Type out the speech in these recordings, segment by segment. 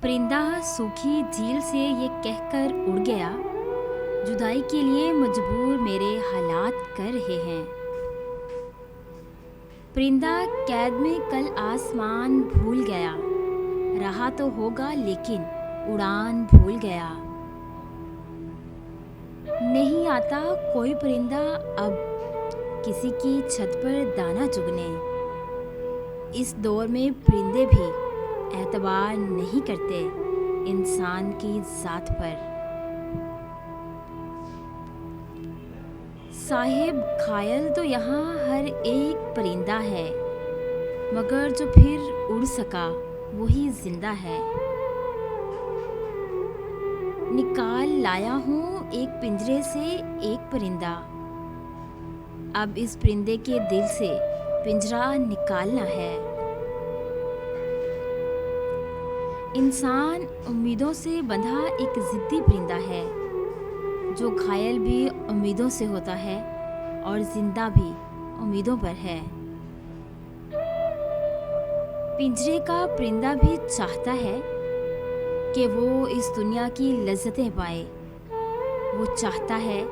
परिंदा सूखी झील से ये कहकर उड़ गया, जुदाई के लिए मजबूर मेरे हालात कर रहे हैं। परिंदा कैद में कल आसमान भूल गया, रहा तो होगा लेकिन उड़ान भूल गया। नहीं आता कोई परिंदा अब किसी की छत पर दाना चुगने। इस दौर में परिंदे भी एतबार नहीं करते इंसान की ज़ात पर। साहिब घायल तो यहाँ हर एक परिंदा है, मगर जो फिर उड़ सका वही जिंदा है। निकाल लाया हूँ एक पिंजरे से एक परिंदा, अब इस परिंदे के दिल से पिंजरा निकालना है। इंसान उम्मीदों से बंधा एक जिद्दी परिंदा है, जो घायल भी उम्मीदों से होता है और जिंदा भी उम्मीदों पर है। पिंजरे का परिंदा भी चाहता है कि वो इस दुनिया की लज्जतें पाए। वो चाहता है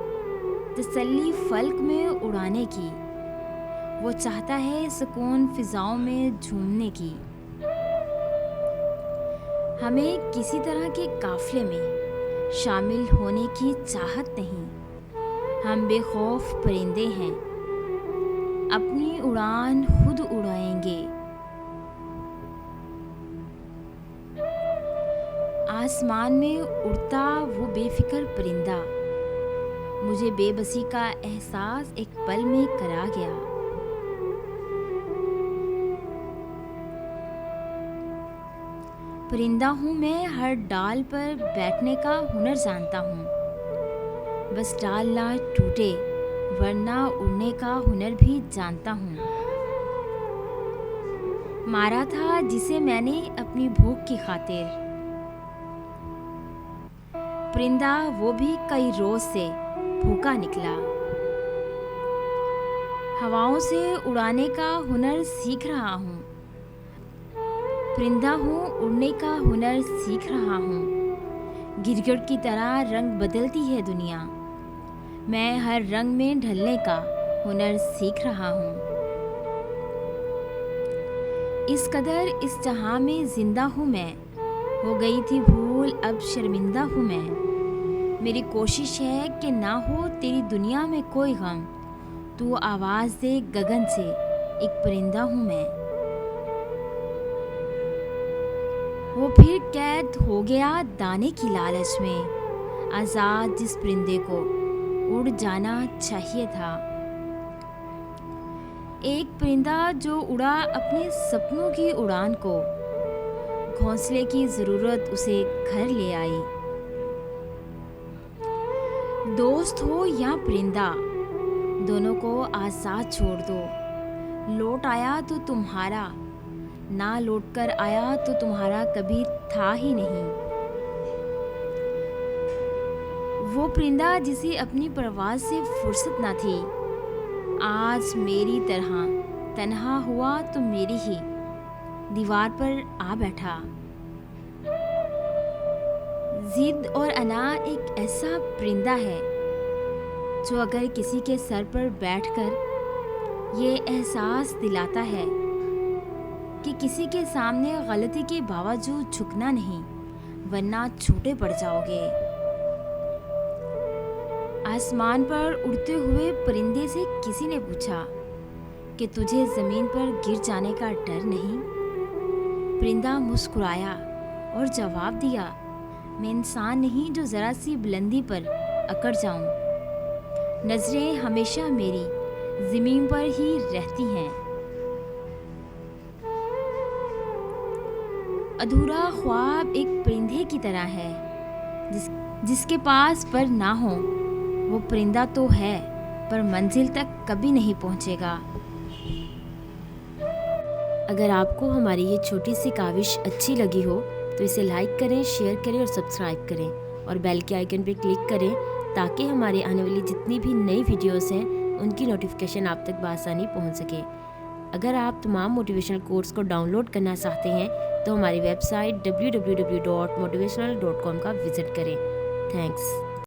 तसल्ली फल्क में उड़ाने की, वो चाहता है सुकून फिजाओं में झूमने की। हमें किसी तरह के काफिले में शामिल होने की चाहत नहीं। हम बेखौफ परिंदे हैं, अपनी उड़ान खुद उड़ाएंगे। आसमान में उड़ता वो बेफिक्र परिंदा, मुझे बेबसी का एहसास एक पल में करा गया। परिंदा हूँ मैं, हर डाल पर बैठने का हुनर जानता हूँ। बस डाल ना टूटे वरना उड़ने का हुनर भी जानता हूँ। मारा था जिसे मैंने अपनी भूख की खातिर, परिंदा वो भी कई रोज से भूखा निकला। हवाओं से उड़ाने का हुनर सीख रहा हूँ, परिंदा हूँ उड़ने का हुनर सीख रहा हूँ। गिरगिट की तरह रंग बदलती है दुनिया, मैं हर रंग में ढलने का हुनर सीख रहा हूँ। इस कदर इस जहां में जिंदा हूँ मैं, हो गई थी भूल अब शर्मिंदा हूँ मैं। मेरी कोशिश है कि ना हो तेरी दुनिया में कोई गम, तू आवाज़ दे गगन से एक परिंदा हूँ मैं। वो फिर कैद हो गया दाने की लालच में, आज़ाद जिस परिंदे को उड़ जाना चाहिए था। एक परिंदा जो उड़ा अपने सपनों की उड़ान को, घोंसले की ज़रूरत उसे घर ले आई। दोस्त हो या परिंदा, दोनों को आज़ाद छोड़ दो। लौट आया तो तुम्हारा, ना लौट कर आया तो तुम्हारा कभी था ही नहीं। वो परिंदा जिसे अपनी परवाज़ से फुर्सत ना थी, आज मेरी तरह तन्हा हुआ तो मेरी ही दीवार पर आ बैठा। जिद और अना एक ऐसा परिंदा है जो अगर किसी के सर पर बैठकर ये एहसास दिलाता है कि किसी के सामने गलती के बावजूद झुकना नहीं, वरना छोटे पड़ जाओगे। आसमान पर उड़ते हुए परिंदे से किसी ने पूछा कि तुझे ज़मीन पर गिर जाने का डर नहीं? परिंदा मुस्कुराया और जवाब दिया, मैं इंसान नहीं जो ज़रा सी बुलंदी पर अकड़ जाऊं। नज़रें हमेशा मेरी ज़मीन पर ही रहती हैं। अधूरा ख्वाब एक परिंदे की तरह है, जिसके पास पर ना हो। वो परिंदा तो है पर मंजिल तक कभी नहीं पहुंचेगा। अगर आपको हमारी ये छोटी सी काविश अच्छी लगी हो तो इसे लाइक करें, शेयर करें और सब्सक्राइब करें और बेल के आइकन पर क्लिक करें, ताकि हमारे आने वाली जितनी भी नई वीडियोस हैं उनकी नोटिफिकेशन आप तक बआसानी पहुंच सके। अगर आप तमाम मोटिवेशनल कोर्स को डाउनलोड करना चाहते हैं तो हमारी वेबसाइट www.motivational.com का विज़िट करें। थैंक्स।